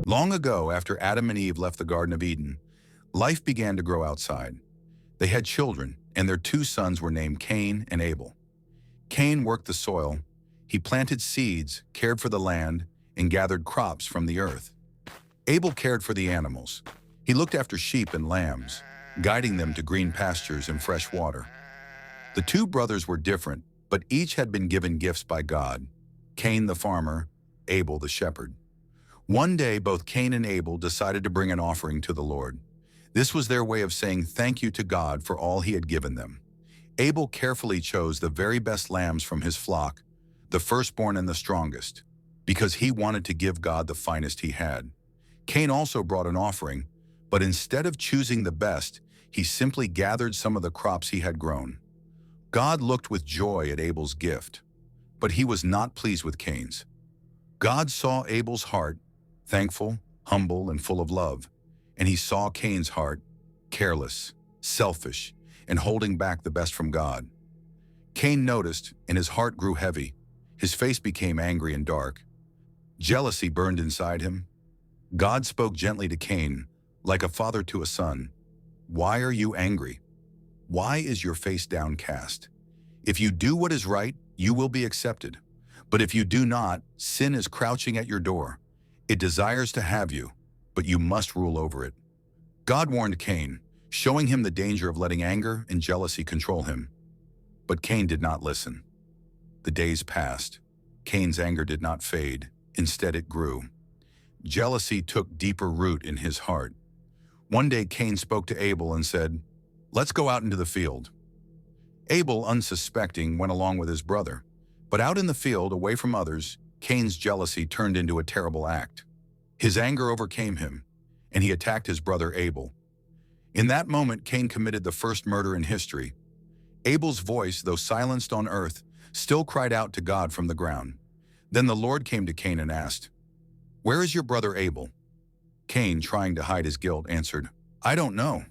Long ago, after Adam and Eve left the Garden of Eden, life began to grow outside. They had children, and their two sons were named Cain and Abel. Cain worked the soil. He planted seeds, cared for the land, and gathered crops from the earth. Abel cared for the animals. He looked after sheep and lambs, guiding them to green pastures and fresh water. The two brothers were different, but each had been given gifts by God: Cain the farmer, Abel the shepherd. One day, both Cain and Abel decided to bring an offering to the Lord. This was their way of saying thank you to God for all he had given them. Abel carefully chose the very best lambs from his flock, the firstborn and the strongest, because he wanted to give God the finest he had. Cain also brought an offering, but instead of choosing the best, he simply gathered some of the crops he had grown. God looked with joy at Abel's gift, but he was not pleased with Cain's. God saw Abel's heart, thankful, humble, and full of love, and he saw Cain's heart, careless, selfish, and holding back the best from God. Cain noticed, and his heart grew heavy. His face became angry and dark. Jealousy burned inside him. God spoke gently to Cain, like a father to a son. "Why are you angry? Why is your face downcast? If you do what is right, you will be accepted. But if you do not, sin is crouching at your door. It desires to have you, but you must rule over it." God warned Cain, showing him the danger of letting anger and jealousy control him. But Cain did not listen. The days passed. Cain's anger did not fade. Instead, it grew. Jealousy took deeper root in his heart. One day, Cain spoke to Abel and said, "Let's go out into the field." Abel, unsuspecting, went along with his brother. But out in the field, away from others, Cain's jealousy turned into a terrible act. His anger overcame him, and he attacked his brother Abel. In that moment, Cain committed the first murder in history. Abel's voice, though silenced on earth, still cried out to God from the ground. Then the Lord came to Cain and asked, "Where is your brother Abel?" Cain, trying to hide his guilt, answered, "I don't know.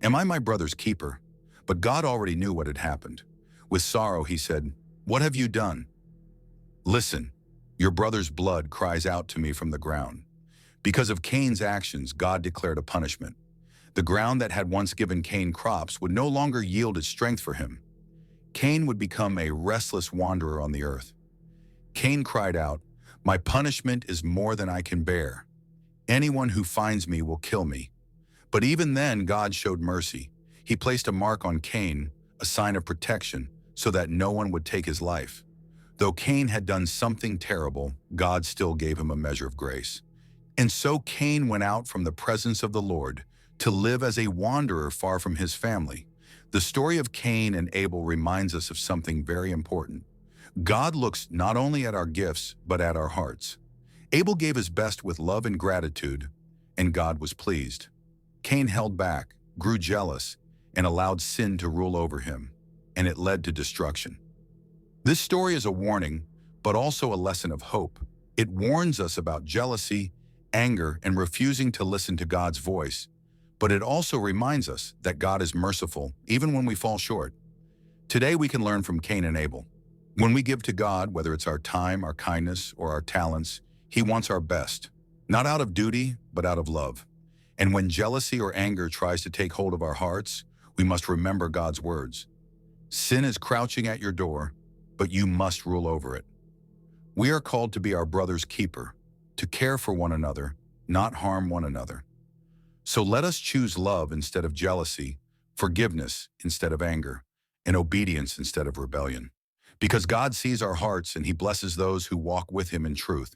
Am I my brother's keeper?" But God already knew what had happened. With sorrow, he said, "What have you done?" "Listen, your brother's blood cries out to me from the ground." Because of Cain's actions, God declared a punishment. The ground that had once given Cain crops would no longer yield its strength for him. Cain would become a restless wanderer on the earth. Cain cried out, "My punishment is more than I can bear. Anyone who finds me will kill me." But even then, God showed mercy. He placed a mark on Cain, a sign of protection, so that no one would take his life. Though Cain had done something terrible, God still gave him a measure of grace. And so Cain went out from the presence of the Lord to live as a wanderer far from his family. The story of Cain and Abel reminds us of something very important. God looks not only at our gifts, but at our hearts. Abel gave his best with love and gratitude, and God was pleased. Cain held back, grew jealous, and allowed sin to rule over him, and it led to destruction. This story is a warning, but also a lesson of hope. It warns us about jealousy, anger, and refusing to listen to God's voice. But it also reminds us that God is merciful, even when we fall short. Today we can learn from Cain and Abel. When we give to God, whether it's our time, our kindness, or our talents, He wants our best, not out of duty, but out of love. And when jealousy or anger tries to take hold of our hearts, we must remember God's words. Sin is crouching at your door, but you must rule over it. We are called to be our brother's keeper, to care for one another, not harm one another. So let us choose love instead of jealousy, forgiveness instead of anger, and obedience instead of rebellion. Because God sees our hearts and He blesses those who walk with Him in truth.